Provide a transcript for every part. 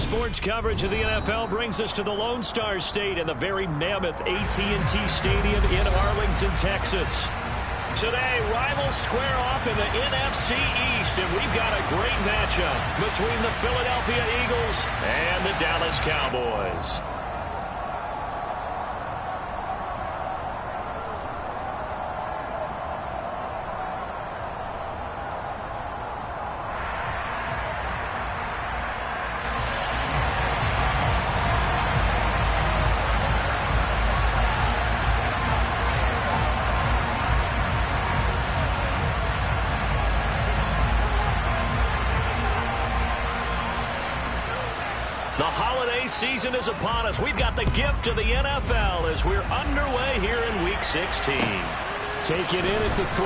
Sports coverage of the NFL brings us to the Lone Star State and the very mammoth AT&T Stadium in Arlington, Texas. Today, rivals square off in the NFC East, and we've got a great matchup between the Philadelphia Eagles and the Dallas Cowboys. The holiday season is upon us. We've got the gift of the NFL as we're underway here in Week 16. Take it in at the 3.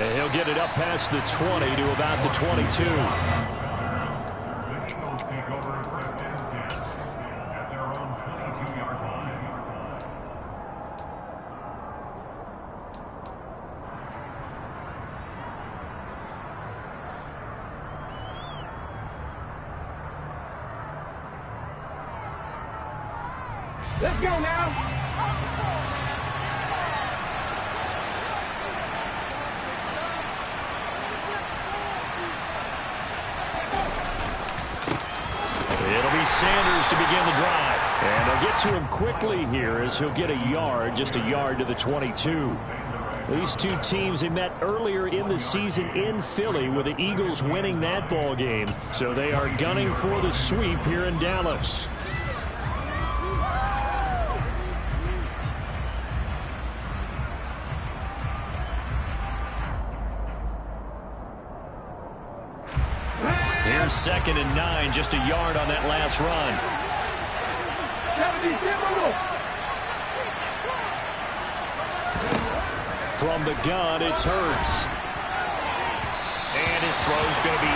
And he'll get it up past the 20 to about the 22. Let's go now. It'll be Sanders to begin the drive. And they'll get to him quickly here as he'll get a yard, just a yard to the 22. These two teams, they met earlier in the season in Philly with the Eagles winning that ball game. So they are gunning for the sweep here in Dallas. Here's 2nd and 9, just a yard on that last run. From the gun, it's Hurts. And his throw's going to be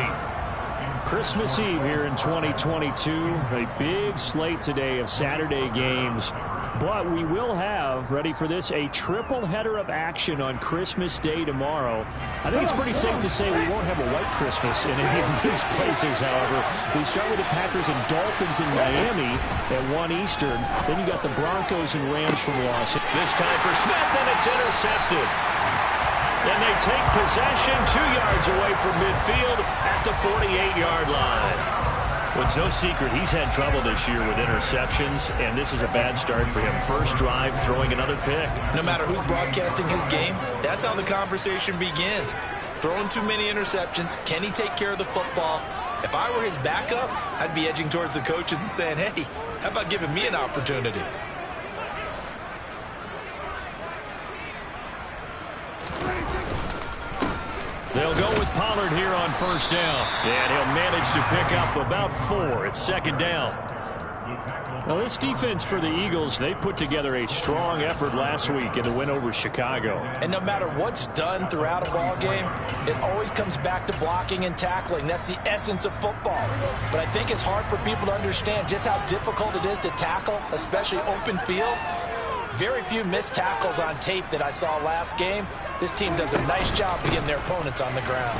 incomplete. Christmas Eve here in 2022. A big slate today of Saturday games. But we will have, ready for this, a triple header of action on Christmas Day tomorrow. I think it's pretty safe to say we won't have a white Christmas in any of these places, however. We start with the Packers and Dolphins in Miami at 1 Eastern. Then you got the Broncos and Rams from Los Angeles. This time for Smith, and it's intercepted. And they take possession 2 yards away from midfield at the 48-yard line. Well, it's no secret he's had trouble this year with interceptions, and this is a bad start for him. First drive, throwing another pick. No matter who's broadcasting his game, that's how the conversation begins. Throwing too many interceptions, can he take care of the football? If I were his backup, I'd be edging towards the coaches and saying, hey, how about giving me an opportunity? They'll go with Pollard here on first down. And he'll manage to pick up about 4. It's 2nd down. Now, this defense for the Eagles, they put together a strong effort last week in the win over Chicago. And no matter what's done throughout a ball game, it always comes back to blocking and tackling. That's the essence of football. But I think it's hard for people to understand just how difficult it is to tackle, especially open field. Very few missed tackles on tape that I saw last game. This team does a nice job of getting their opponents on the ground.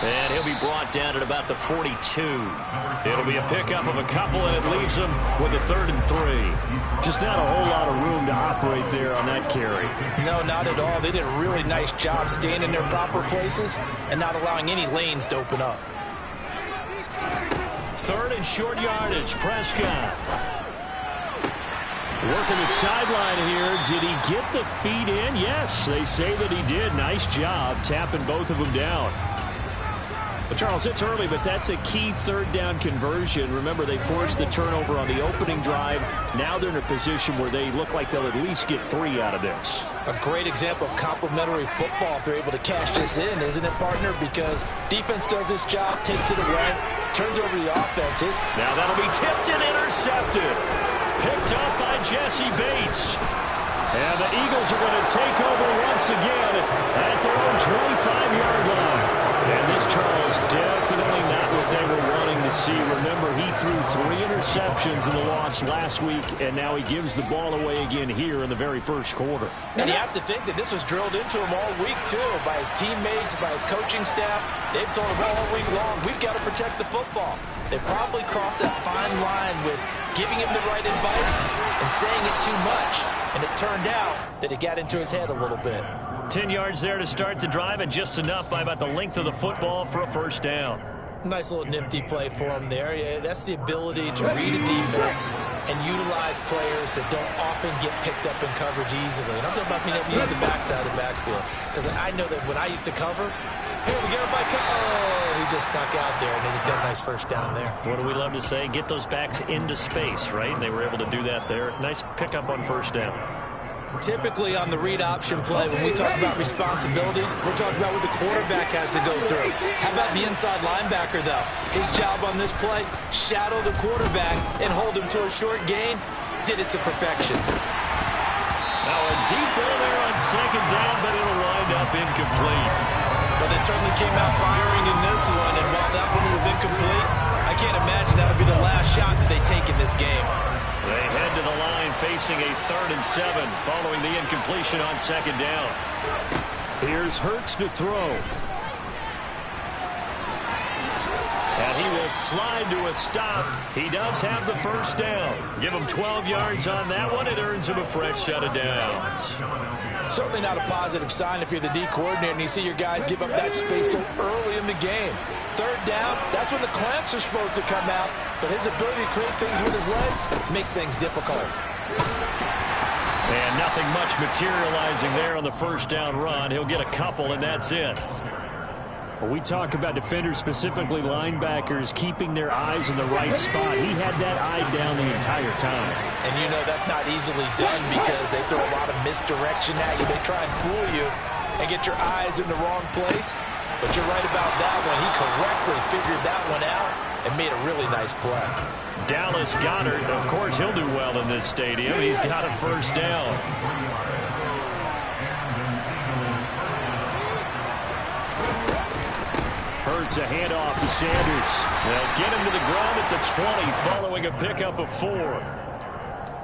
And he'll be brought down at about the 42. It'll be a pickup of a couple, and it leaves them with a 3rd and 3. Just not a whole lot of room to operate there on that carry. No, not at all. They did a really nice job staying in their proper places and not allowing any lanes to open up. 3rd and short yardage. Prescott. Working the sideline here. Did he get the feet in? Yes, they say that he did. Nice job tapping both of them down. Well, Charles, it's early, but that's a key 3rd down conversion. Remember, they forced the turnover on the opening drive. Now they're in a position where they look like they'll at least get 3 out of this. A great example of complementary football if they're able to cash this in, isn't it, partner? Because defense does this job, takes it away, turns over the offenses. Now that'll be tipped and intercepted. Picked up by Jesse Bates. And the Eagles are going to take over once again at their own 25-yard line. And this, Charles, definitely not what they were wanting to see. Remember, he threw 3 interceptions interceptions in the loss last week, and now he gives the ball away again here in the very first quarter. And you have to think that this was drilled into him all week, too, by his teammates, by his coaching staff. They've told him all week long, we've got to protect the football. They probably crossed that fine line with giving him the right advice and saying it too much. And it turned out that it got into his head a little bit. 10 yards there to start the drive, and just enough by about the length of the football for a first down. Nice little nifty play for him there. Yeah, that's the ability to read a defense and utilize players that don't often get picked up in coverage easily. And I'm talking about being able to use the backside of the backfield. Because I know that when I used to cover, here we go, he just snuck out there, and they just got a nice first down there. What do we love to say? Get those backs into space, right? They were able to do that there. Nice pickup on first down. Typically on the read option play, when we talk about responsibilities, we're talking about what the quarterback has to go through. How about the inside linebacker, though? His job on this play, shadow the quarterback and hold him to a short gain. Did it to perfection. Now a deep ball there on second down, but it'll wind up incomplete. Well, they certainly came out firing in this one, and while that one was incomplete, I can't imagine that'll be the last shot that they take in this game. They head to the line facing a 3rd and 7 following the incompletion on second down. Here's Hurts to throw. And he will slide to a stop. He does have the first down. Give him 12 yards on that one. It earns him a fresh set of downs. Certainly not a positive sign if you're the D coordinator and you see your guys give up that space so early in the game. 3rd down, that's when the clamps are supposed to come out, but his ability to create things with his legs makes things difficult. And nothing much materializing there on the first down run. He'll get a couple, and that's it. When we talk about defenders, specifically linebackers, keeping their eyes in the right spot, he had that eye down the entire time. And you know that's not easily done because they throw a lot of misdirection at you. They try and fool you and get your eyes in the wrong place. But you're right about that one. He correctly figured that one out and made a really nice play. Dallas Goedert, of course, he'll do well in this stadium. He's got a first down. Hurts a handoff to Sanders. They'll get him to the ground at the 20 following a pickup of 4.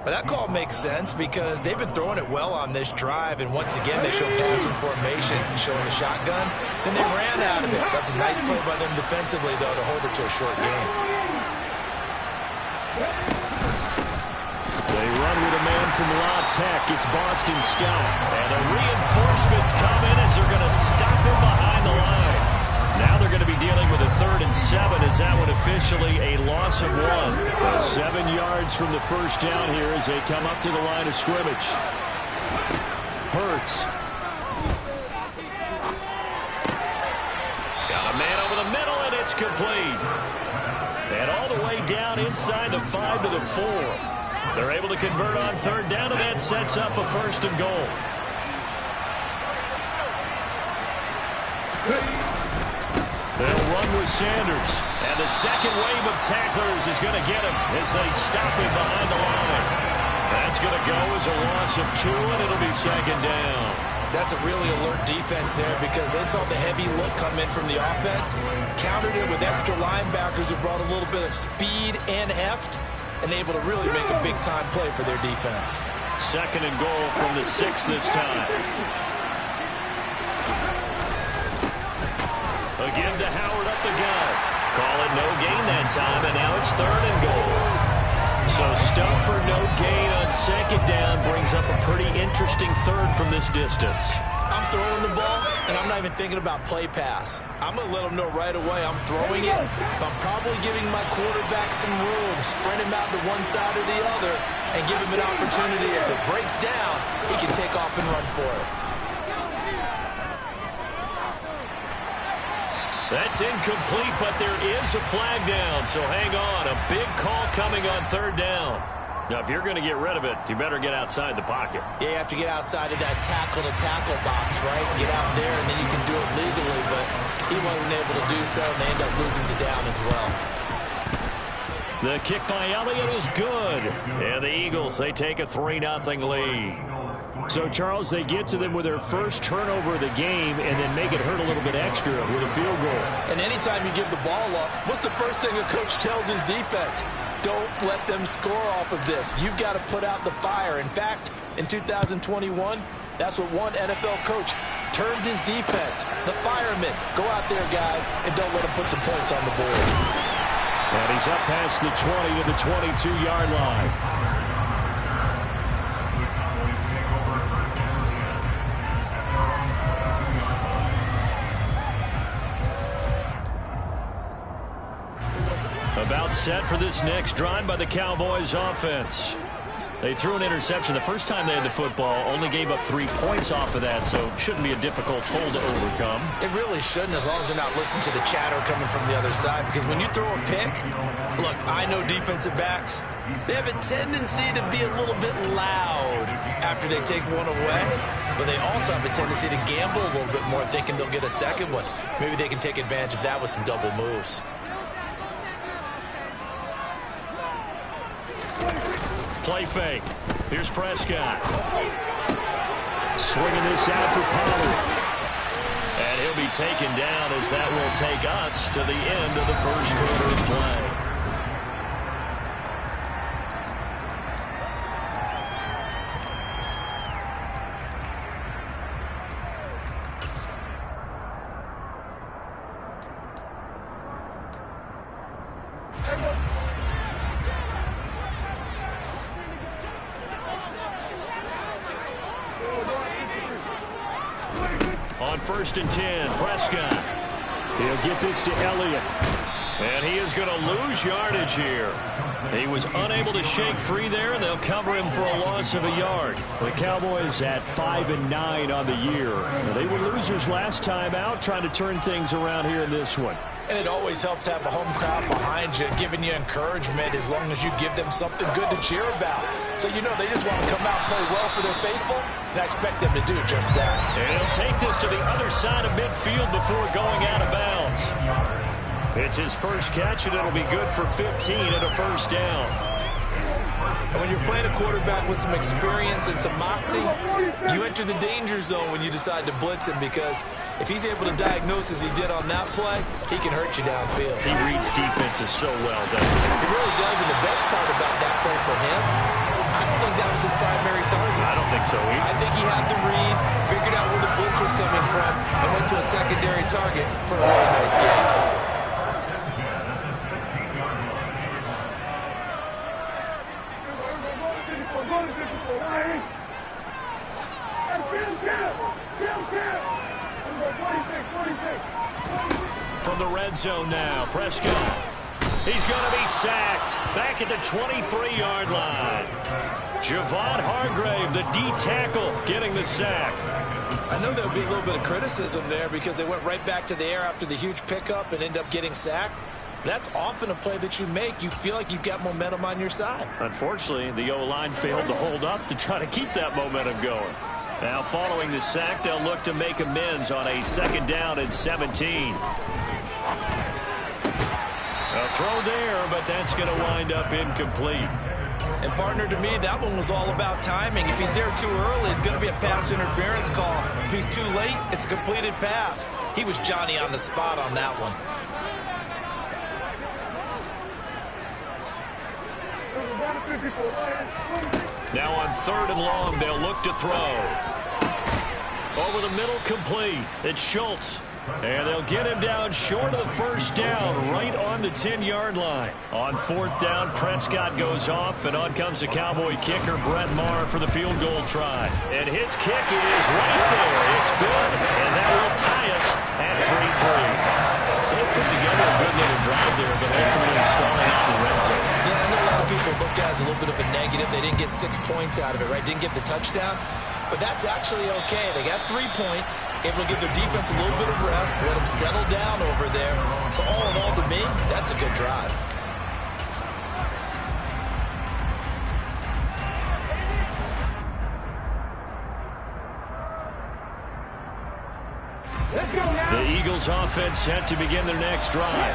But that call makes sense because they've been throwing it well on this drive, and once again they show passing formation, showing a shotgun. Then they ran out of it. That's a nice play by them defensively, though, to hold it to a short game. They run with a man from La Tech. It's Boston Scott. And the reinforcements come in as they're going to stop him behind the line. Now they're going to be dealing with a 3rd and 7. Is that one officially a loss of 1? So 7 yards from the first down here as they come up to the line of scrimmage. Hurts. Got a man over the middle, and it's complete. And all the way down inside the 5 to the 4. They're able to convert on 3rd down, and that sets up a 1st and goal. They'll run with Sanders. And the second wave of tacklers is going to get him as they stop him behind the line. That's going to go as a loss of 2, and it'll be 2nd down. That's a really alert defense there because they saw the heavy look come in from the offense, countered it with extra linebackers who brought a little bit of speed and heft, and able to really make a big-time play for their defense. 2nd and goal from the 6 this time. A give to Howard up the gut. Call it no gain that time, and now it's 3rd and goal. So stuff for no gain on 2nd down brings up a pretty interesting 3rd from this distance. I'm throwing the ball, and I'm not even thinking about play pass. I'm going to let them know right away I'm throwing it, but I'm probably giving my quarterback some room, spread him out to one side or the other, and give him an opportunity. If it breaks down, he can take off and run for it. That's incomplete, but there is a flag down, so hang on. A big call coming on 3rd down. Now, if you're going to get rid of it, you better get outside the pocket. Yeah, you have to get outside of that tackle-to-tackle box, right? Get out there, and then you can do it legally, but he wasn't able to do so, and they end up losing the down as well. The kick by Elliott is good. And the Eagles, they take a 3-0 lead. So, Charles, they get to them with their first turnover of the game and then make it hurt a little bit extra with a field goal. And anytime you give the ball up, what's the first thing a coach tells his defense? Don't let them score off of this. You've got to put out the fire. In fact, in 2021, that's what one NFL coach termed his defense. The firemen. Go out there, guys, and don't let them put some points on the board. And he's up past the 20 to the 22-yard line. About set for this next drive by the Cowboys offense. They threw an interception the first time they had the football, only gave up 3 points off of that, so it shouldn't be a difficult hole to overcome. It really shouldn't, as long as they're not listening to the chatter coming from the other side, because when you throw a pick, look, I know defensive backs, they have a tendency to be a little bit loud after they take one away, but they also have a tendency to gamble a little bit more, thinking they'll get a second one. Maybe they can take advantage of that with some double moves. Play fake. Here's Prescott. Swinging this out for Pollard. And he'll be taken down as that will take us to the end of the first quarter of play. On 1st and 10, Prescott. He'll get this to Elliott. And he is going to lose yardage here. He was unable to shake free there, and they'll cover him for a loss of a yard. The Cowboys at 5-9 on the year. They were losers last time out, trying to turn things around here in this one. And it always helps to have a home crowd behind you, giving you encouragement as long as you give them something good to cheer about. So you know they just want to come out and play well for their faithful, and I expect them to do just that. And he'll take this to the other side of midfield before going out of bounds. It's his first catch, and it'll be good for 15 and a first down. And when you're playing a quarterback with some experience and some moxie, you enter the danger zone when you decide to blitz him, because if he's able to diagnose as he did on that play, he can hurt you downfield. He reads defenses so well, doesn't he? He really does, and the best part about that play for him, I don't think that was his primary target. I don't think so either. I think he had the read, figured out where the blitz was coming from, and went to a secondary target for a really nice game. From the red zone now, Prescott. He's going to be sacked back at the 23-yard line. Javon Hargrave, the D tackle, getting the sack. I know there'll be a little bit of criticism there because they went right back to the air after the huge pickup and ended up getting sacked. That's often a play that you make. You feel like you've got momentum on your side. Unfortunately, the O-line failed to hold up to try to keep that momentum going. Now, following the sack, they'll look to make amends on a 2nd down and 17. A throw there, but that's going to wind up incomplete. And, partner, to me, that one was all about timing. If he's there too early, it's going to be a pass interference call. If he's too late, it's a completed pass. He was Johnny on the spot on that one. Now on 3rd and long, they'll look to throw. Over the middle, complete. It's Schultz. And they'll get him down short of the first down, right on the 10-yard line. On 4th down, Prescott goes off, and on comes the Cowboy kicker, Brett Maher, for the field goal try. And his kick is right there. It's good, and that will tie us at 3-3. So they put together a good little drive there, but ultimately stalling out the red zone. Yeah, I know a lot of people look at it as a little bit of a negative. They didn't get 6 points out of it, right? Didn't get the touchdown. But that's actually okay. They got 3 points, able to give their defense a little bit of rest, let them settle down over there. So all in all, to me, that's a good drive. The Eagles Eagles offense set to begin their next drive.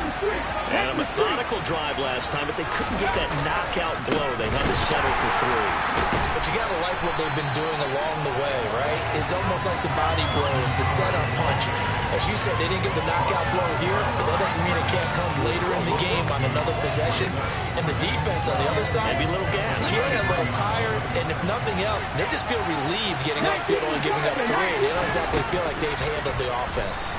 And a methodical drive last time, but they couldn't get that knockout blow. They had to settle for 3. But you got to like what they've been doing along the way, right? It's almost like the body blows, the setup punch. As you said, they didn't get the knockout blow here, but that doesn't mean it can't come later in the game on another possession. And the defense on the other side, maybe a little gas. Yeah, a little tired, and if nothing else, they just feel relieved getting upfield only giving up 3. They don't exactly feel like they've handled the offense.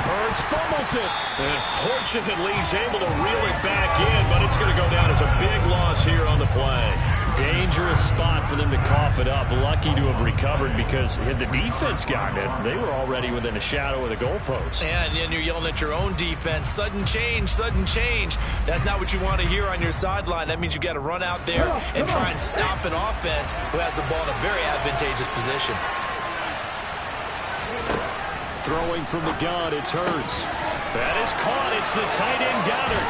Hurts fumbles it. And fortunately, he's able to reel it back in, but it's going to go down as a big loss here on the play. Dangerous spot for them to cough it up. Lucky to have recovered, because had the defense gotten it, they were already within a shadow of the goalpost. And you're yelling at your own defense. Sudden change, sudden change. That's not what you want to hear on your sideline. That means you got to run out there and try and stop an offense who has the ball in a very advantageous position. Throwing from the gun, it's Hurts. That is caught. It's the tight end Goddard.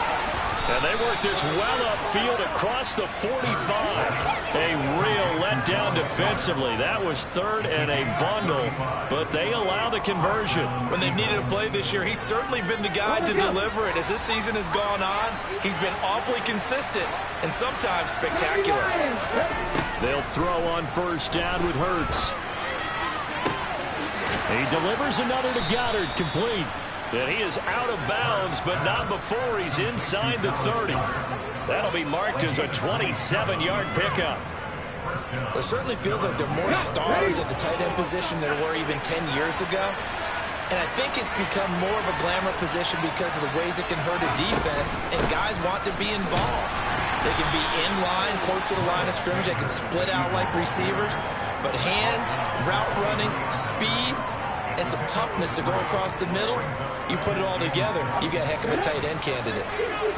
And they work this well upfield across the 45. A real letdown defensively. That was 3rd and a bundle, but they allow the conversion. When they've needed a play this year, he's certainly been the guy to deliver it. As this season has gone on, he's been awfully consistent and sometimes spectacular. They'll throw on first down with Hurts. He delivers another to Goddard, complete. And he is out of bounds, but not before he's inside the 30. That'll be marked as a 27-yard pickup. It certainly feels like there are more stars at the tight end position than there were even 10 years ago. And I think it's become more of a glamour position because of the ways it can hurt a defense, and guys want to be involved. They can be in line, close to the line of scrimmage. They can split out like receivers. But hands, route running, speed, and some toughness to go across the middle, you put it all together, you got a heck of a tight end candidate.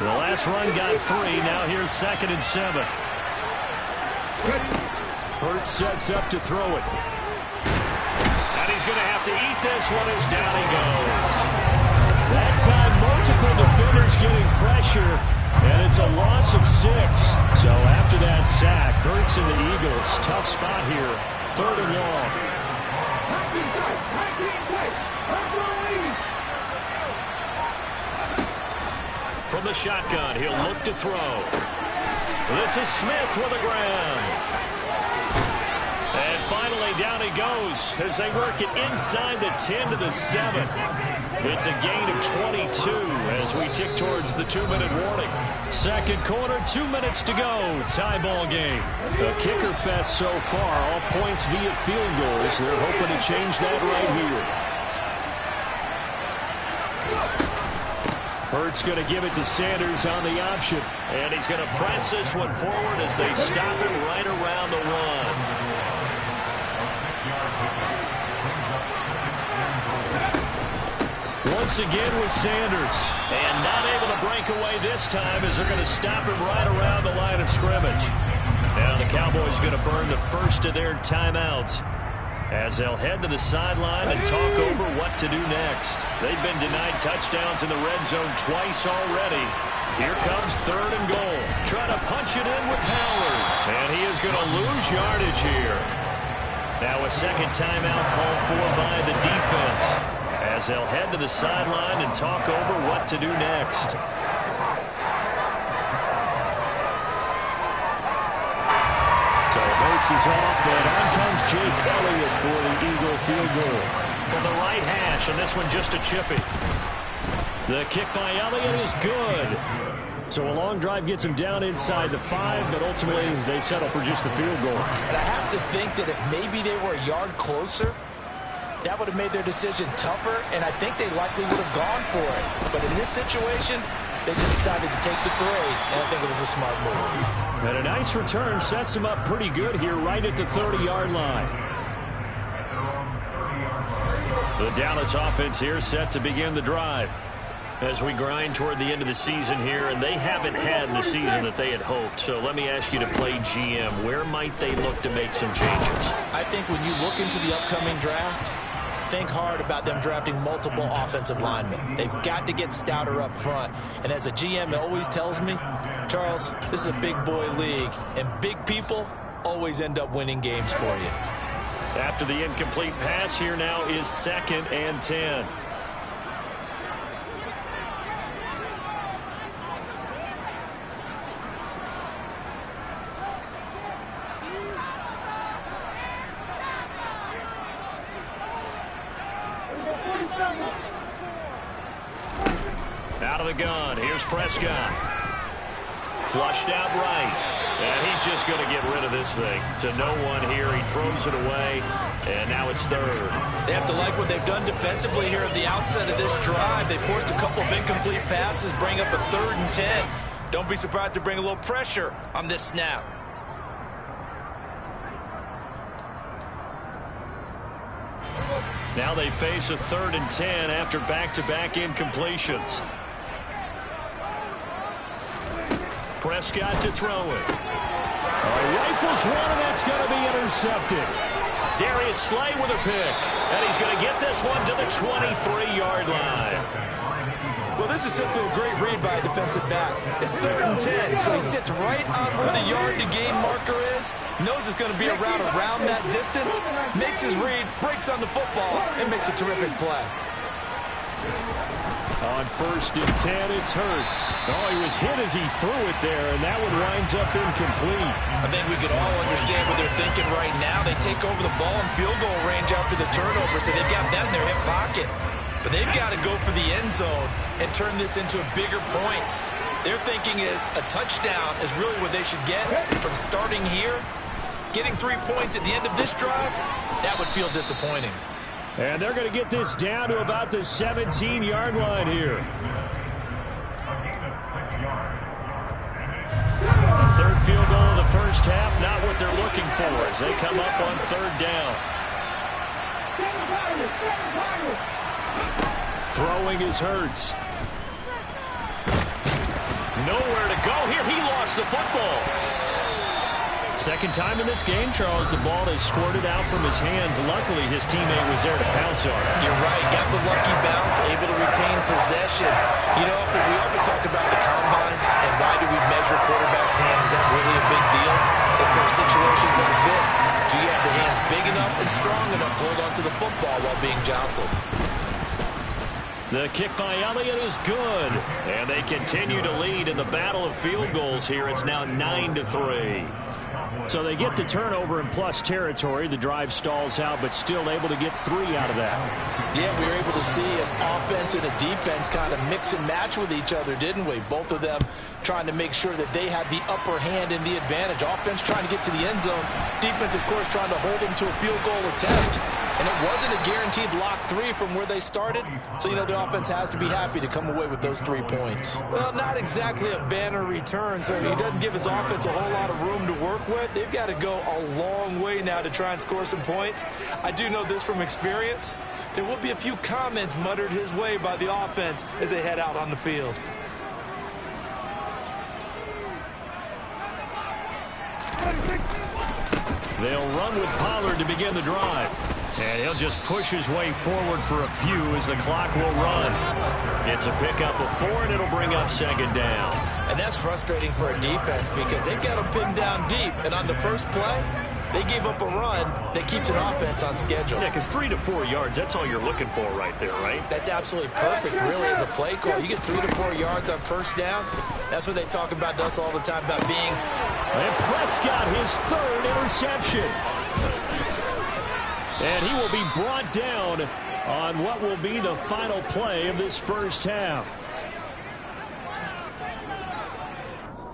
The last run got 3. Now here's 2nd and 7. Hurts sets up to throw it. And he's going to have to eat this one as down he goes. That time, multiple defenders getting pressure, and it's a loss of 6. So after that sack, Hurts and the Eagles, tough spot here, 3rd and long. From the shotgun, he'll look to throw. This is Smith with the ground. And finally, down he goes as they work it inside the 10 to the 7. It's a gain of 22 as we tick towards the 2-minute warning. Second quarter, 2 minutes to go. Tie ball game. A kicker fest so far. All points via field goals. They're hoping to change that right here. Hurts going to give it to Sanders on the option. And he's going to press this one forward as they stop it right around the 1. Once again with Sanders. And not able to break away this time as they're going to stop him right around the line of scrimmage. Now the Cowboys going to burn the first of their timeouts as they'll head to the sideline and talk over what to do next. They've been denied touchdowns in the red zone twice already. Here comes 3rd and goal. Trying to punch it in with Howard. And he is going to lose yardage here. Now a second timeout called for by the defense as they'll head to the sideline and talk over what to do next. So Hurts is off, and on comes Jake Elliott for the Eagle field goal. From the right hash, and this one just a chippy. The kick by Elliott is good. So a long drive gets him down inside the 5, but ultimately they settle for just the field goal. And I have to think that if maybe they were a yard closer, that would have made their decision tougher, and I think they likely would have gone for it. But in this situation, they just decided to take the 3, and I think it was a smart move. And a nice return sets him up pretty good here right at the 30-yard line. The Dallas offense here set to begin the drive as we grind toward the end of the season here, and they haven't had the season that they had hoped. So let me ask you to play GM. Where might they look to make some changes? I think when you look into the upcoming draft, think hard about them drafting multiple offensive linemen. They've got to get stouter up front. And as a GM, it always tells me, Charles, this is a big boy league, and big people always end up winning games for you. After the incomplete pass, here now is 2nd and 10. gun. Here's Prescott. Flushed out right. And he's just going to get rid of this thing. To no one here. He throws it away. And now it's third. They have to like what they've done defensively here at the outset of this drive. They forced a couple of incomplete passes, bring up a 3rd and 10. Don't be surprised to bring a little pressure on this snap. Now they face a 3rd and 10 after back-to-back incompletions. Prescott to throw it. Rifles one, and that's going to be intercepted. Darius Slay with a pick. And he's going to get this one to the 23-yard line. Well, this is simply a great read by a defensive back. It's 3rd and 10, so he sits right on where the yard-to-gain marker is, knows it's going to be a route around that distance, makes his read, breaks on the football, and makes a terrific play. On 1st and 10, it's Hurts. Oh, he was hit as he threw it there, and that one winds up incomplete. I think we can all understand what they're thinking right now. They take over the ball in field goal range after the turnover, so they've got that in their hip pocket. But they've got to go for the end zone and turn this into a bigger point. Their thinking is a touchdown is really what they should get from starting here. Getting 3 points at the end of this drive, that would feel disappointing. And they're going to get this down to about the 17-yard line here. Third field goal of the first half, not what they're looking for as they come up on 3rd down. Throwing is Hurts. Nowhere to go here. He lost the football. Second time in this game, Charles, the ball has squirted out from his hands. Luckily, his teammate was there to pounce on it. You're right. Got the lucky bounce, able to retain possession. You know, we often talk about the combine and why do we measure quarterbacks' hands? Is that really a big deal? It's for situations like this. Do you have the hands big enough and strong enough to hold onto the football while being jostled? The kick by Elliott is good. And they continue to lead in the battle of field goals here. It's now 9-3. So they get the turnover in plus territory. The drive stalls out, but still able to get 3 out of that. Yeah, we were able to see an offense and a defense kind of mix and match with each other, didn't we? Both of them trying to make sure that they had the upper hand and the advantage. Offense trying to get to the end zone. Defense, of course, trying to hold them to a field goal attempt. And it wasn't a guaranteed lock 3 from where they started. So, you know, the offense has to be happy to come away with those 3 points. Well, not exactly a banner return, so he doesn't give his offense a whole lot of room to work with. They've got to go a long way now to try and score some points. I do know this from experience. There will be a few comments muttered his way by the offense as they head out on the field. They'll run with Pollard to begin the drive. And he'll just push his way forward for a few as the clock will run. It's a pickup of 4, and it'll bring up 2nd down. And that's frustrating for a defense because they've got them pinned down deep. And on the first play, they gave up a run that keeps an offense on schedule. Yeah, because 3 to 4 yards, that's all you're looking for right there, right? That's absolutely perfect, really, as a play call. You get 3 to 4 yards on first down. That's what they talk about us all the time, about being. And Prescott, his 3rd interception. And he will be brought down on what will be the final play of this first half.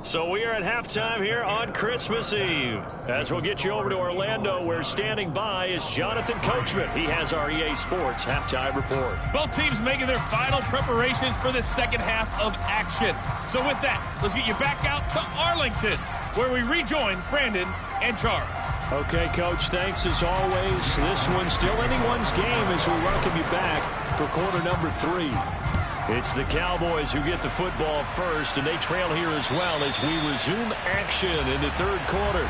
So we are at halftime here on Christmas Eve. As we'll get you over to Orlando, where standing by is Jonathan Coachman. He has our EA Sports halftime report. Both teams making their final preparations for the second half of action. So with that, let's get you back out to Arlington, where we rejoin Brandon and Charles. Okay, Coach, thanks as always. This one's still anyone's game as we welcome you back for quarter number 3. It's the Cowboys who get the football first, and they trail here as well as we resume action in the 3rd quarter.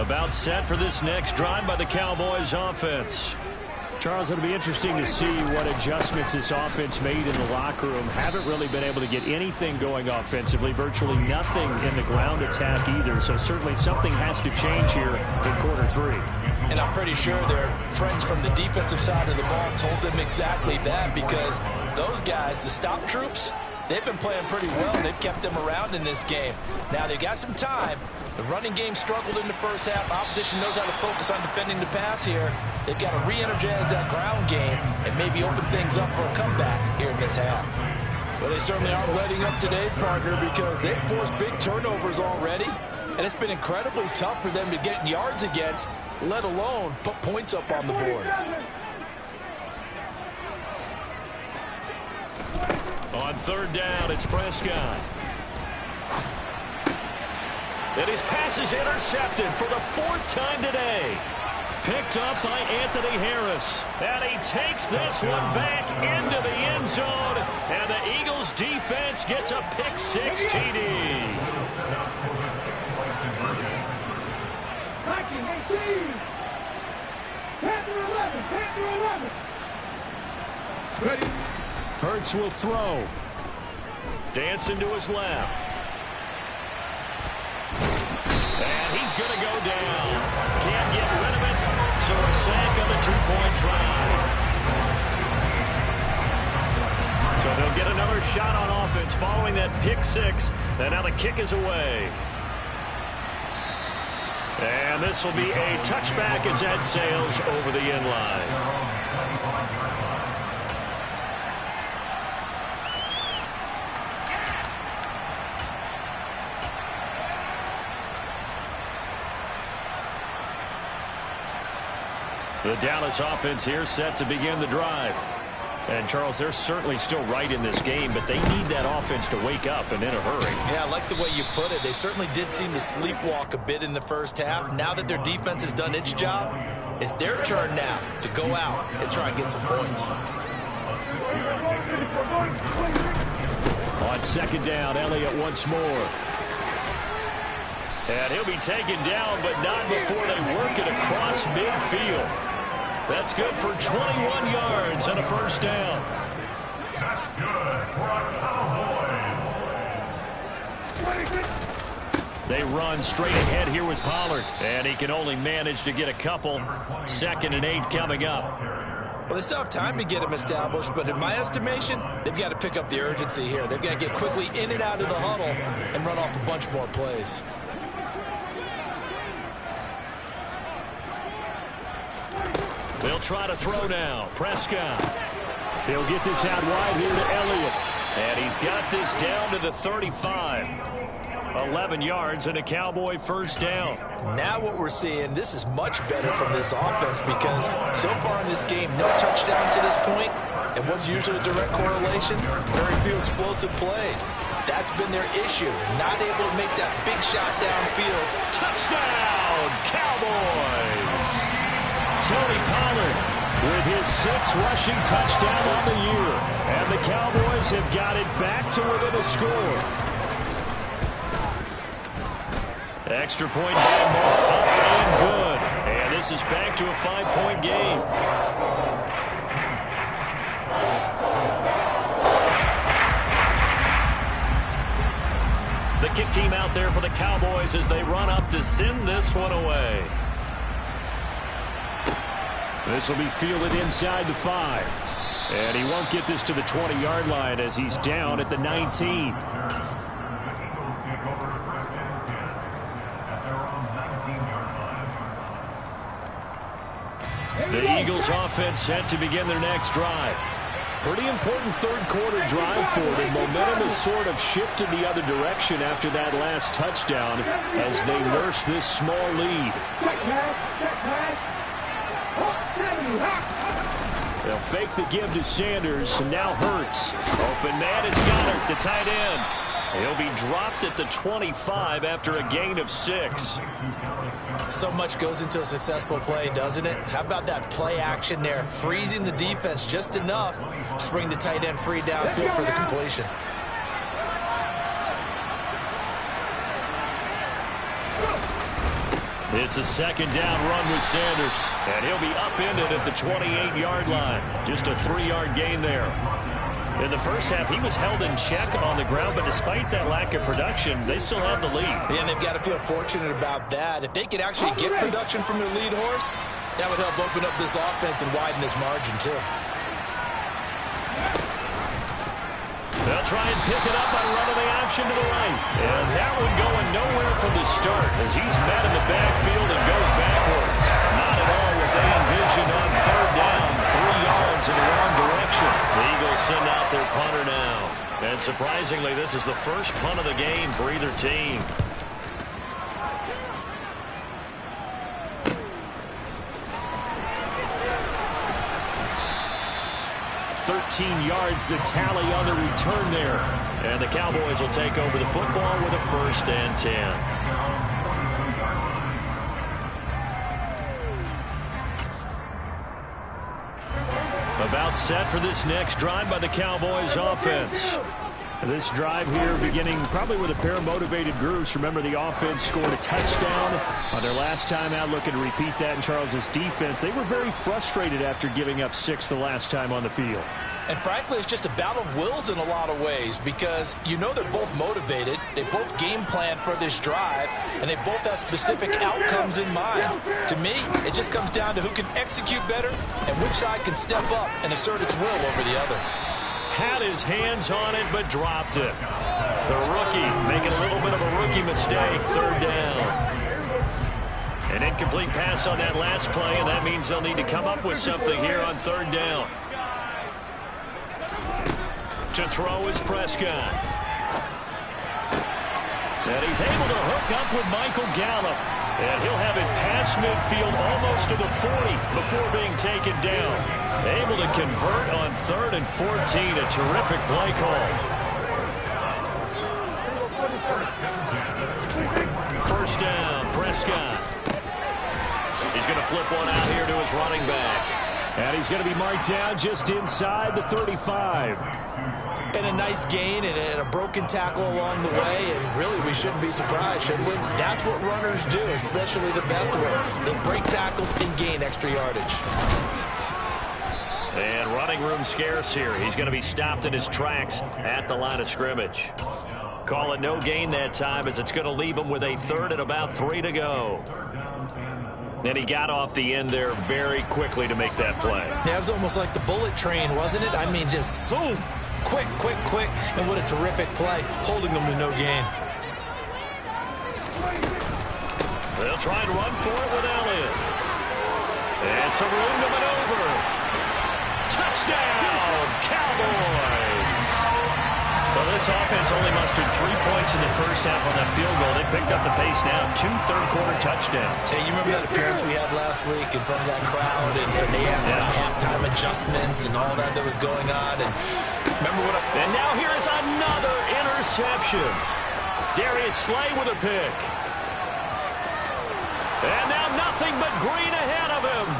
About set for this next drive by the Cowboys offense. Charles, it'll be interesting to see what adjustments this offense made in the locker room. Haven't really been able to get anything going offensively. Virtually nothing in the ground attack either. So certainly something has to change here in quarter 3. And I'm pretty sure their friends from the defensive side of the ball told them exactly that, because those guys, the stop troops, they've been playing pretty well. They've kept them around in this game. Now, they've got some time. The running game struggled in the first half. Opposition knows how to focus on defending the pass here. They've got to re-energize that ground game and maybe open things up for a comeback here in this half. Well, they certainly aren't letting up today, partner, because they've forced big turnovers already. And it's been incredibly tough for them to get yards against, let alone put points up on the board. On third down, it's Prescott. And his pass is intercepted for the 4th time today. Picked up by Anthony Harris. And he takes this one back into the end zone. And the Eagles defense gets a pick-6 TD. Hurts will throw. Dancing to his left. And he's going to go down. Can't get rid of it. So a sack on the 2-point try. So they'll get another shot on offense following that pick-6. And now the kick is away. And this will be a touchback as that sails over the end line. The Dallas offense here set to begin the drive. And, Charles, they're certainly still right in this game, but they need that offense to wake up and in a hurry. Yeah, I like the way you put it. They certainly did seem to sleepwalk a bit in the first half. Now that their defense has done its job, it's their turn now to go out and try and get some points. On second down, Elliott once more. And he'll be taken down, but not before they work it across midfield. That's good for 21 yards and a first down. That's good for a Cowboys. They run straight ahead here with Pollard. And he can only manage to get a couple. 2nd and 8 coming up. Well, they still have time to get him established, but in my estimation, they've got to pick up the urgency here. They've got to get quickly in and out of the huddle and run off a bunch more plays. They'll try to throw now. Prescott. He'll get this out wide here to Elliott. And he's got this down to the 35. 11 yards and a Cowboy first down. Now what we're seeing, this is much better from this offense because so far in this game, no touchdown to this point. And what's usually a direct correlation? Very few explosive plays. That's been their issue. Not able to make that big shot downfield. Touchdown, Cowboys! Tony Pollard with his 6th rushing touchdown on the year. And the Cowboys have got it back to within a score. Extra point by Moore, up and good. And this is back to a 5-point game. The kick team out there for the Cowboys as they run up to send this one away. This will be fielded inside the 5. And he won't get this to the 20-yard line as he's down at the 19. The Eagles offense set to begin their next drive. Pretty important third-quarter drive for them. Momentum has sort of shifted the other direction after that last touchdown as they nurse this small lead. They'll fake the give to Sanders, and now Hurts. Open man is Goddard, the tight end. He'll be dropped at the 25 after a gain of 6. So much goes into a successful play, doesn't it? How about that play action there? Freezing the defense just enough to bring the tight end free downfield for the completion. It's a 2nd down run with Sanders. And he'll be upended at the 28-yard line. Just a 3-yard gain there. In the first half, he was held in check on the ground, but despite that lack of production, they still have the lead. Yeah, and they've got to feel fortunate about that. If they could actually get production from their lead horse, that would help open up this offense and widen this margin, too. They'll They'll try and pick it up by running the option to the right. And that one going nowhere from the start as he's met in the backfield and goes backwards. Not at all what they envisioned on third down. 3 yards in the wrong direction. The Eagles send out their punter now. And surprisingly, this is the first punt of the game for either team. 13 yards the tally on the return there. And the Cowboys will take over the football with a 1st and 10. About set for this next drive by the Cowboys offense. This drive here beginning probably with a pair of motivated groups. Remember, the offense scored a touchdown on their last time out, looking to repeat that in Charles's defense. They were very frustrated after giving up 6 the last time on the field. And frankly, it's just a battle of wills in a lot of ways because you know they're both motivated. They both game plan for this drive, and they both have specific outcomes in mind. To me, it just comes down to who can execute better and which side can step up and assert its will over the other. Had his hands on it, but dropped it. The rookie making a little bit of a rookie mistake. 3rd down. An incomplete pass on that last play, and that means they'll need to come up with something here on 3rd down. To throw is Prescott. And he's able to hook up with Michael Gallup. And he'll have it past midfield almost to the 40 before being taken down. Able to convert on 3rd and 14. A terrific play call. 1st down, Prescott. He's going to flip one out here to his running back. And he's going to be marked down just inside the 35. And a nice gain and a broken tackle along the way, and really we shouldn't be surprised, should we? That's what runners do, especially the best ones. They break tackles and gain extra yardage. And running room scarce here. He's going to be stopped in his tracks at the line of scrimmage. Call it no gain that time as it's going to leave him with a 3rd and about 3 to go. And he got off the end there very quickly to make that play. Yeah, it was almost like the bullet train, wasn't it? I mean, just zoom. Quick, quick, quick, and what a terrific play, holding them to no gain. They'll try and run for it with Elliott. And some room to maneuver. Touchdown, Cowboys! Well, this offense only mustered 3 points in the first half on that field goal. They picked up the pace now. 2 third-quarter touchdowns. Hey, you remember that appearance we had last week in front of that crowd, and they asked about halftime adjustments and all that was going on, and remember what? And now here is another interception. Darius Slay with a pick. And now nothing but green ahead of him.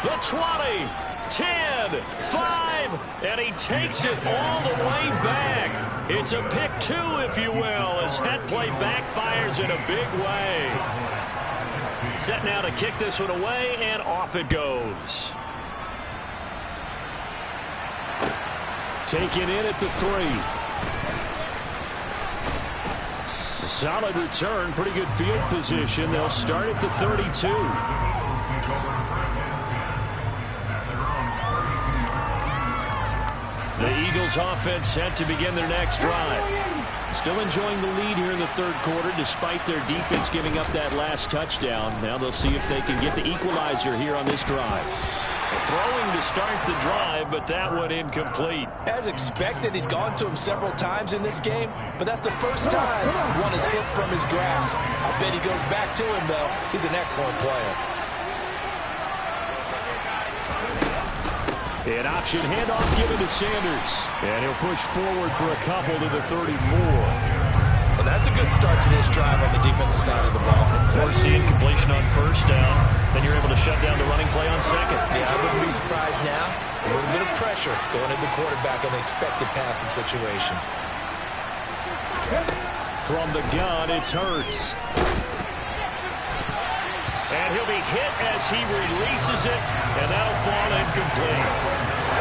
The 20, 10, 5, and he takes it all the way back. It's a pick 2, if you will, as that play backfires in a big way. Set now to kick this one away, and off it goes. Taken in at the 3. A solid return, pretty good field position. They'll start at the 32. The Eagles offense set to begin their next drive. Still enjoying the lead here in the 3rd quarter despite their defense giving up that last touchdown. Now they'll see if they can get the equalizer here on this drive. Throwing to start the drive, but that one incomplete. As expected, he's gone to him several times in this game, but that's the first time one has slipped from his grasp. I bet he goes back to him, though. He's an excellent player. An option handoff given to Sanders. And he'll push forward for a couple to the 34. Well, that's a good start to this drive on the defensive side of the ball. Force the incompletion on 1st down. Then you're able to shut down the running play on 2nd. Yeah, I wouldn't be surprised now. A little bit of pressure going into the quarterback in an expected passing situation. From the gun, it's Hurts. And he'll be hit as he releases it, and that'll fall incomplete.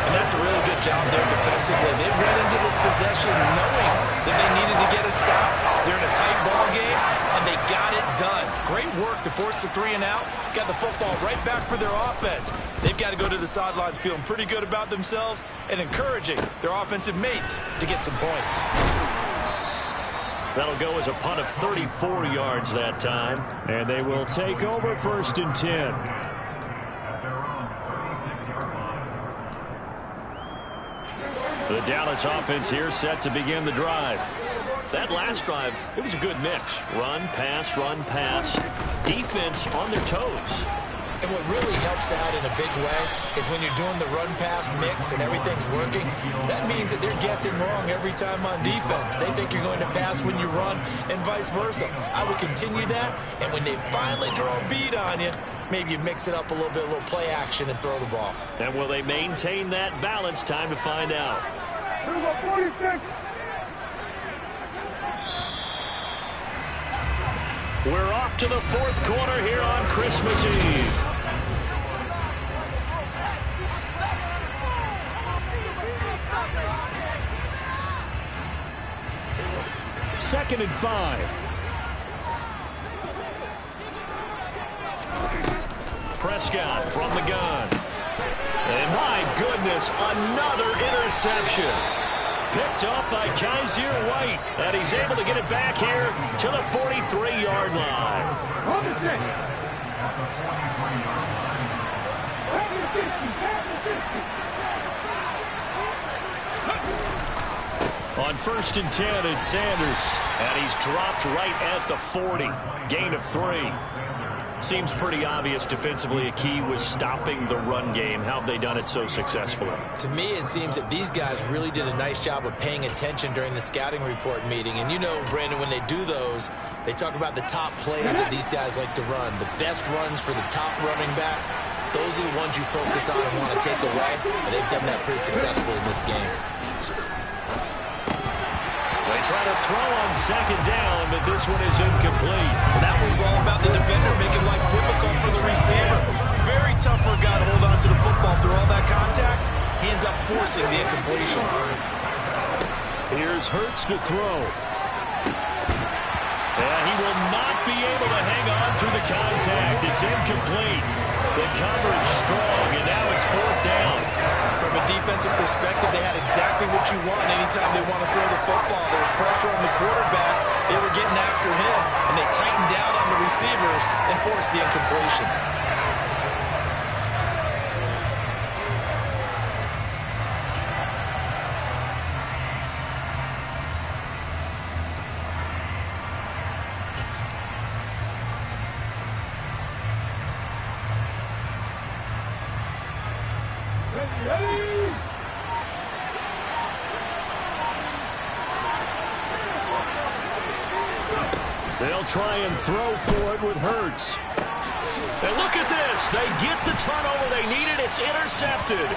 And that's a really good job there defensively. They went into this possession knowing that they needed to get a stop. They're in a tight ball game, and they got it done. Great work to force the 3 and out. Got the football right back for their offense. They've got to go to the sidelines feeling pretty good about themselves and encouraging their offensive mates to get some points. That'll go as a punt of 34 yards that time. And they will take over 1st and 10. The Dallas offense here set to begin the drive. That last drive, it was a good mix. Run, pass, defense on their toes. And what really helps out in a big way is when you're doing the run-pass mix and everything's working, that means that they're guessing wrong every time on defense. They think you're going to pass when you run and vice versa. I would continue that, and when they finally draw a bead on you, maybe you mix it up a little bit, a little play action, and throw the ball. And will they maintain that balance? Time to find out. We're off to the 4th quarter here on Christmas Eve. Second and 5. Prescott from the gun. And my goodness, another interception. Picked up by Kaiser White. And he's able to get it back here to the 43-yard line. On 1st and 10, it's Sanders. And he's dropped right at the 40. Gain of 3. Seems pretty obvious defensively a key was stopping the run game. How have they done it so successfully? To me, it seems that these guys really did a nice job of paying attention during the scouting report meeting. And you know, Brandon, when they do those, they talk about the top plays that these guys like to run. The best runs for the top running back, those are the ones you focus on and want to take away. And they've done that pretty successfully in this game. They try to throw on 2nd down, but this one is incomplete. That one's all about the defender making life difficult for the receiver. Very tough for a guy to hold on to the football through all that contact. He ends up forcing the incompletion. Here's Hurts to throw. And he will not be able to hang on through the contact. It's incomplete. The coverage strong, and now it's 4th down. From a defensive perspective, they had exactly what you want anytime they want to throw the football. There's pressure on the quarterback. They were getting after him, and they tightened down on the receivers and forced the incompletion. They'll try and throw for it with Hurts. And look at this. They get the turnover they needed. It's intercepted.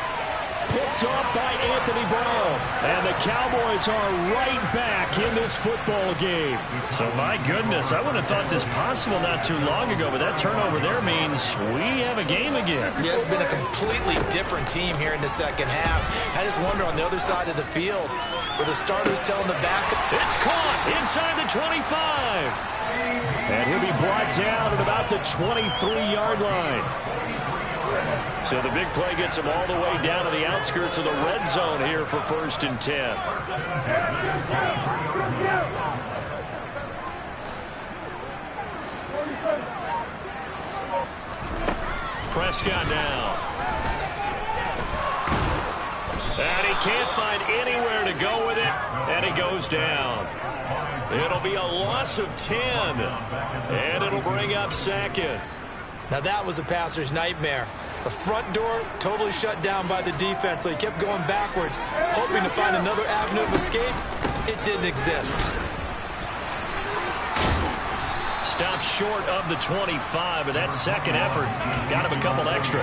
Picked off by Anthony Brown. And the Cowboys are right back in this football game. So, my goodness, I wouldn't have thought this possible not too long ago, but that turnover there means we have a game again. Yeah, it's been a completely different team here in the second half. I just wonder on the other side of the field where the starters telling the back. It's caught inside the 25. And he'll be brought down at about the 23-yard line. So the big play gets him all the way down to the outskirts of the red zone here for 1st and 10. Prescott now. And he can't find anywhere to go with it, and he goes down. It'll be a loss of 10, and it'll bring up 2nd. Now that was a passer's nightmare. The front door totally shut down by the defense, so he kept going backwards, hoping to find another avenue of escape. It didn't exist. Stopped short of the 25, but that second effort got him a couple extra.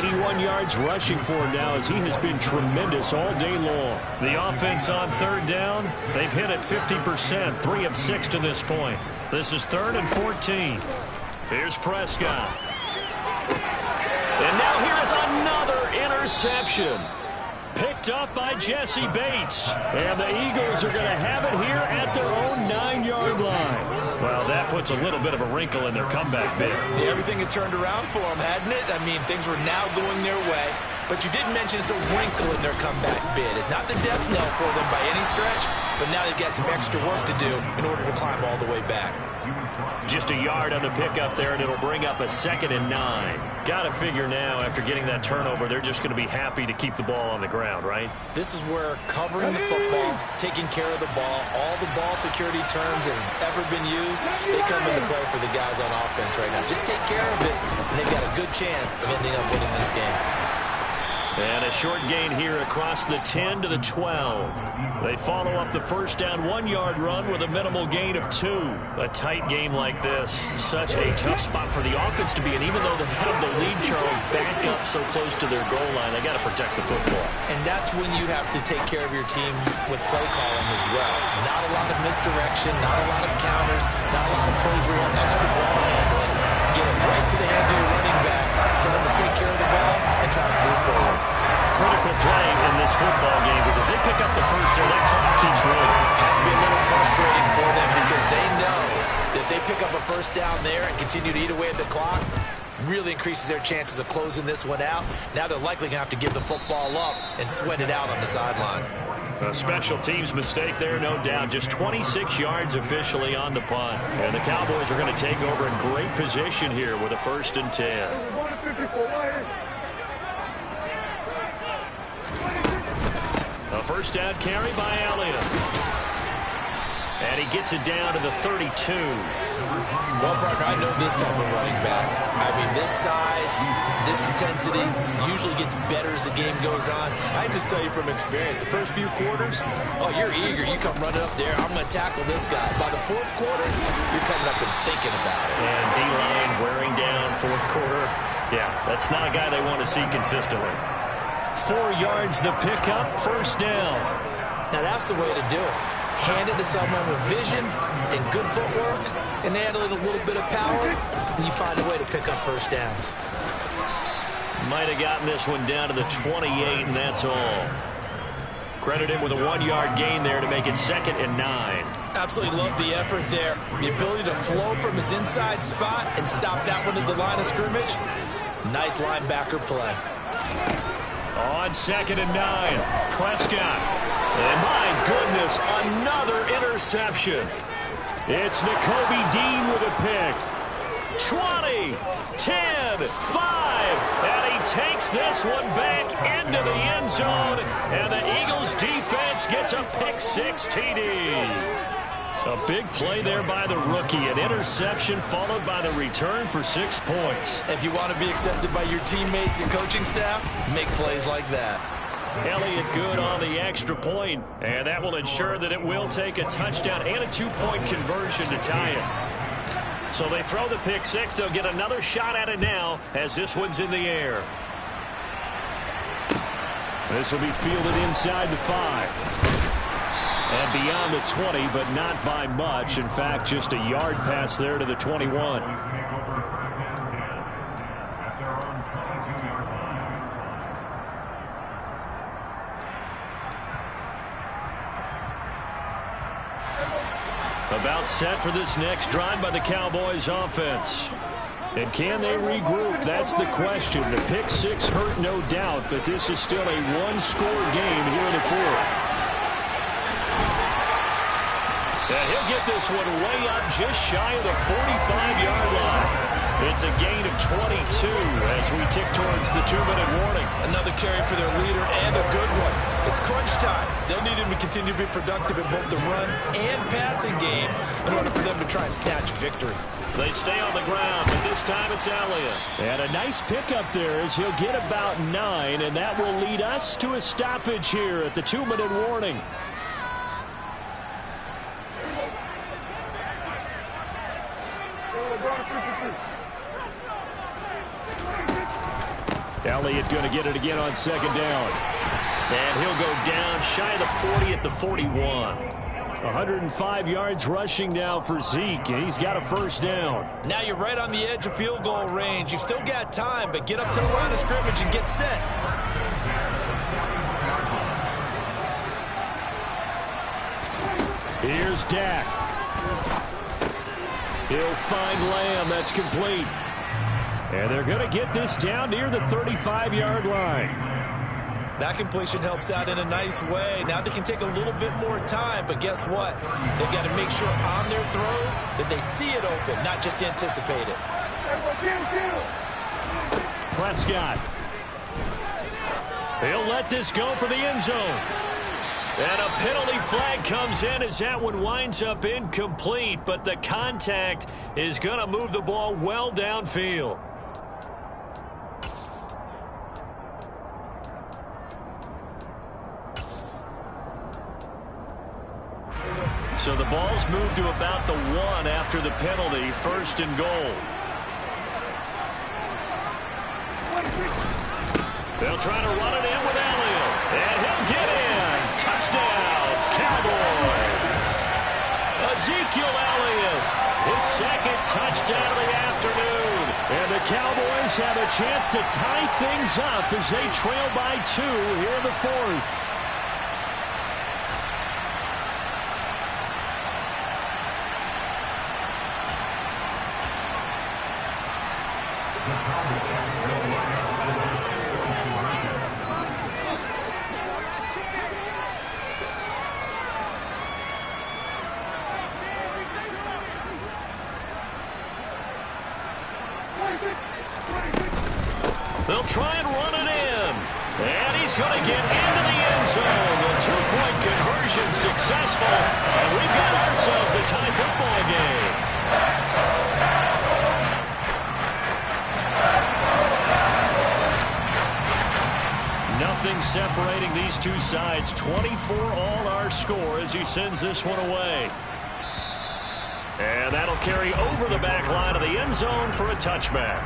81 yards rushing for him now as he has been tremendous all day long. The offense on 3rd down, they've hit it 50%, 3 of 6 to this point. This is 3rd and 14. Here's Prescott. And now here is another interception. Picked up by Jesse Bates. And the Eagles are going to have it here at their own 9-yard line. Well, that puts a little bit of a wrinkle in their comeback bid. Yeah, everything had turned around for them, hadn't it? I mean, things were now going their way. But you did mention it's a wrinkle in their comeback bid. It's not the death knell for them by any stretch, but now they've got some extra work to do in order to climb all the way back. Just a yard on the pickup there, and it'll bring up a 2nd and 9. Got to figure now, after getting that turnover, they're just going to be happy to keep the ball on the ground, right? This is where covering the football, taking care of the ball, all the ball security terms that have ever been used, they come into play for the guys on offense right now. Just take care of it, and they've got a good chance of ending up winning this game. And a short gain here across the 10 to the 12. They follow up the first down 1-yard run with a minimal gain of 2. A tight game like this, such a tough spot for the offense to be in. Even though they have the lead, Charles, back up so close to their goal line, they got to protect the football. And that's when you have to take care of your team with play calling as well. Not a lot of misdirection, not a lot of counters, not a lot of plays where you have extra ball handling. Get it right to the hands of your running back, tell them to take care of the ball, and try to move forward. Critical play in this football game, because if they pick up the first there, that clock keeps rolling. Has to be a little frustrating for them because they know that they pick up a first down there and continue to eat away at the clock, really increases their chances of closing this one out. Now they're likely going to have to give the football up and sweat it out on the sideline. A special teams mistake there, no doubt. Just 26 yards officially on the punt. And the Cowboys are going to take over in great position here with a 1st and 10. A first down carry by Elliott. And he gets it down to the 32. Well, partner, I know this type of running back. I mean, this size, this intensity usually gets better as the game goes on. I just tell you from experience, the first few quarters, oh, you're eager. You come running up there. I'm going to tackle this guy. By the 4th quarter, you're coming up and thinking about it. And D-line wearing down 4th quarter. Yeah, that's not a guy they want to see consistently. 4 yards the pickup, 1st down. Now, that's the way to do it. Hand it to someone with vision and good footwork, and add in a little bit of power, and you find a way to pick up first downs. Might have gotten this one down to the 28, and that's all. Credit him with a 1-yard gain there to make it 2nd and 9. Absolutely love the effort there. The ability to flow from his inside spot and stop that one at the line of scrimmage. Nice linebacker play. On 2nd and 9, Prescott. And my goodness, another interception. It's Nakobe Dean with a pick. 20, 10, 5, and he takes this one back into the end zone, and the Eagles defense gets a pick-6 TD. A big play there by the rookie, an interception followed by the return for 6 points. If you want to be accepted by your teammates and coaching staff, make plays like that. Elliott good on the extra point, and that will ensure that it will take a touchdown and a 2-point conversion to tie it. So they throw the pick-6. They'll get another shot at it now as this one's in the air. This will be fielded inside the 5. And beyond the 20, but not by much. In fact, just a yard pass there to the 21. About set for this next drive by the Cowboys offense. And can they regroup? That's the question. The pick-6 hurt, no doubt, but this is still a 1-score game here in the 4th. And he'll get this one way up just shy of the 45-yard line. It's a gain of 22 as we tick towards the 2-minute warning. Another carry for their leader and a good one. It's crunch time. They'll need him to continue to be productive in both the run and passing game in order for them to try and snatch a victory. They stay on the ground, but this time it's Elliott. And a nice pickup there as he'll get about 9, and that will lead us to a stoppage here at the 2-minute warning. Elliott going to get it again on 2nd down. And he'll go down shy of the 40 at the 41. 105 yards rushing now for Zeke, and he's got a 1st down. Now you're right on the edge of field goal range. You've still got time, but get up to the line of scrimmage and get set. Here's Dak. He'll find Lamb. That's complete. And they're going to get this down near the 35-yard line. That completion helps out in a nice way. Now they can take a little bit more time, but guess what? They've got to make sure on their throws that they see it open, not just anticipate it. Prescott. He'll let this go for the end zone. And a penalty flag comes in as that one winds up incomplete, but the contact is going to move the ball well downfield. So the ball's moved to about the 1 after the penalty, 1st and goal. They'll try to run it in with Elliott, and he'll get in. Touchdown, Cowboys. Ezekiel Elliott, his 2nd touchdown of the afternoon. And the Cowboys have a chance to tie things up as they trail by 2 here in the 4th. They'll try and run it in. And he's going to get into the end zone. The 2-point conversion successful. And we've got ourselves a tie football game. Nothing separating these two sides. 24 all our score as he sends this one away. And that'll carry over the back line of the end zone for a touchback.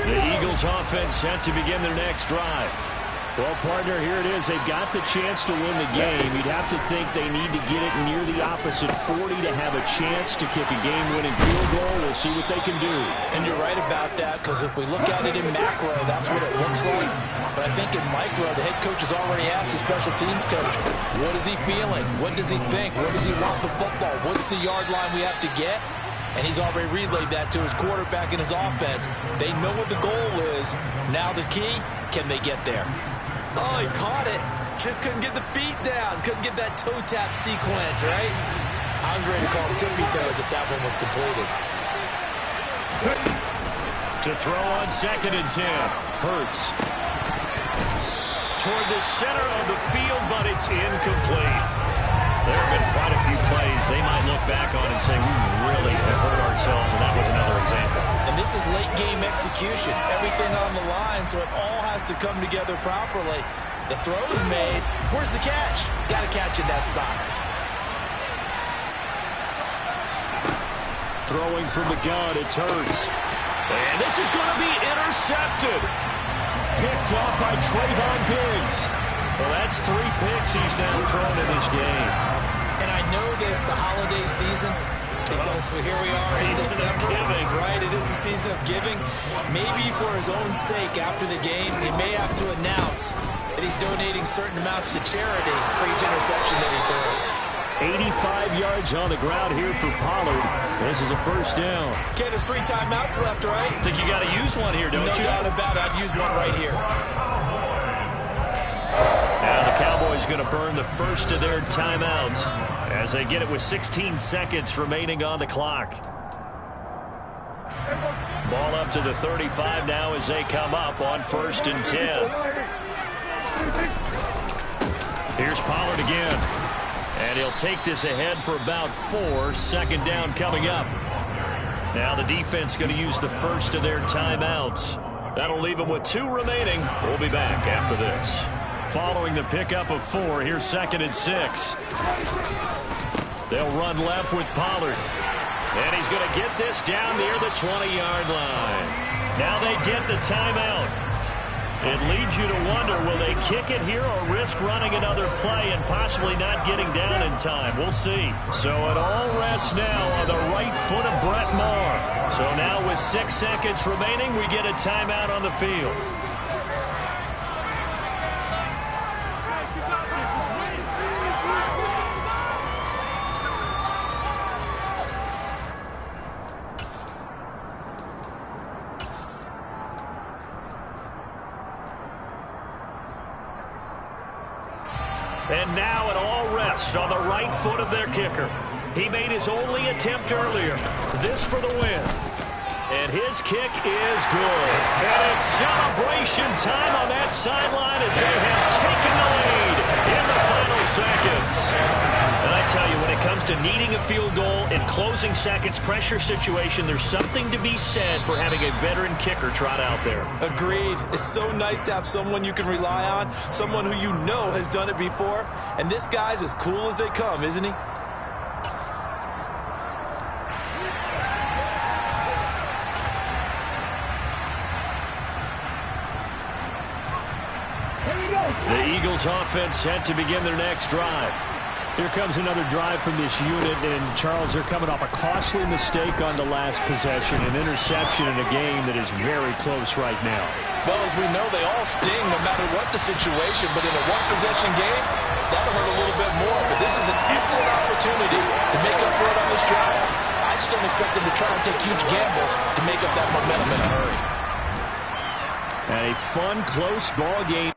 The Eagles offense set to begin their next drive. Well, partner, here it is. They've got the chance to win the game. You'd have to think they need to get it near the opposite 40 to have a chance to kick a game-winning field goal. We'll see what they can do. And you're right about that, because if we look at it in macro, that's what it looks like. But I think in micro, the head coach has already asked the special teams coach, what is he feeling? What does he think? Where does he want the football? What's the yard line we have to get? And he's already relayed that to his quarterback and his offense. They know what the goal is. Now the key, can they get there? Oh, he caught it. Just couldn't get the feet down. Couldn't get that toe tap sequence, right? I was ready to call him tippy toes if that one was completed. To throw on 2nd and 10. Hurts. Toward the center of the field, but it's incomplete. There have been quite a few plays they might look back on and say, we really have hurt ourselves, and that was another example. And this is late game execution. Everything on the line, so it all has to come together properly. The throw's made. Where's the catch? Got to catch in that spot. Throwing from the gun, it's Hurts. And this is going to be intercepted. Picked up by Trayvon Diggs. Well, that's 3 picks he's now thrown in this game. And I know this, the holiday season, because here we are in December. Right, it is the season of giving. Maybe for his own sake, after the game, he may have to announce that he's donating certain amounts to charity for each interception that he threw. 85 yards on the ground here for Pollard. This is a 1st down. Okay, there's 3 timeouts left, right? I think you got to use one here, don't you? No doubt about it. I'd use one right here. Now the Cowboys going to burn the first of their timeouts as they get it with 16 seconds remaining on the clock. Ball up to the 35 now as they come up on 1st and 10. Here's Pollard again. And he'll take this ahead for about 4. 2nd down coming up. Now the defense going to use the first of their timeouts. That'll leave them with 2 remaining. We'll be back after this. Following the pickup of 4, here's 2nd and 6. They'll run left with Pollard. And he's going to get this down near the 20-yard line. Now they get the timeout. It leads you to wonder, will they kick it here or risk running another play and possibly not getting down in time? We'll see. So it all rests now on the right foot of Brett Maher. So now with 6 seconds remaining, we get a timeout on the field. And now it all rests on the right foot of their kicker. He made his only attempt earlier. This for the win. And his kick is good. And it's celebration time on that sideline as they have taken the lead in the final seconds. And I tell you, when it comes to needing a field goal in closing seconds, pressure situation, there's something to be said for having a veteran kicker trot out there. Agreed. It's so nice to have someone you can rely on, someone who you know has done it before. And this guy's as cool as they come, isn't he? The Eagles offense set to begin their next drive. Here comes another drive from this unit, and Charles, they're coming off a costly mistake on the last possession, an interception in a game that is very close right now. Well, as we know, they all sting no matter what the situation, but in a one-possession game, that'll hurt a little bit more. But this is an excellent opportunity to make up for it on this drive. I just don't expect them to try and take huge gambles to make up that momentum in a hurry. And a fun, close ball game.